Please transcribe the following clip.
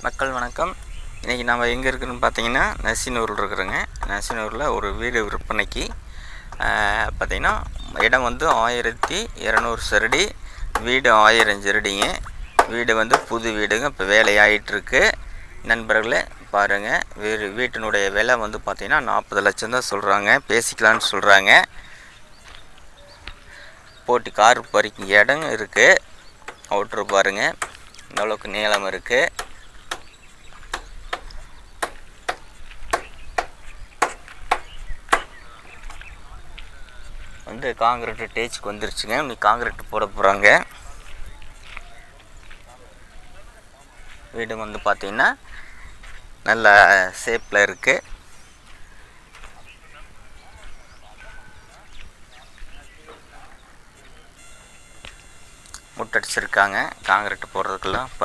மக்கள் வணக்கம். இன்றைக்கி நம்ம எங்கே இருக்குதுன்னு பார்த்தீங்கன்னா நசினூரில் இருக்கிறோங்க. நசினூரில் ஒரு வீடு விற்பனைக்கு பார்த்திங்கன்னா இடம் வந்து 1200 சதுரடி, வீடு 1000 சதுரடிங்க. வீடு வந்து புது வீடுங்க, இப்போ வேலையாகிட்டுருக்கு. நண்பர்களே பாருங்கள், வீட்டினுடைய விலை வந்து பார்த்திங்கன்னா 40 லட்சம் தான் சொல்கிறாங்க, பேசிக்கலான்னு சொல்கிறாங்க. போட்டு கார் பார்க்கிங் இடம் இருக்குது. அவுட்ரு பாருங்கள், இந்த அளவுக்கு நீளம் இருக்குது. வந்து காங்கிரீட்டு டேச்சுக்கு வந்துருச்சுங்க. இன்னைக்கு காங்கிரீட் போட போகிறாங்க. வீடு வந்து பார்த்திங்கன்னா நல்ல ஷேப்பில் இருக்குது. முட்டடிச்சிருக்காங்க. காங்கிரீட் போடுறதுக்கெல்லாம்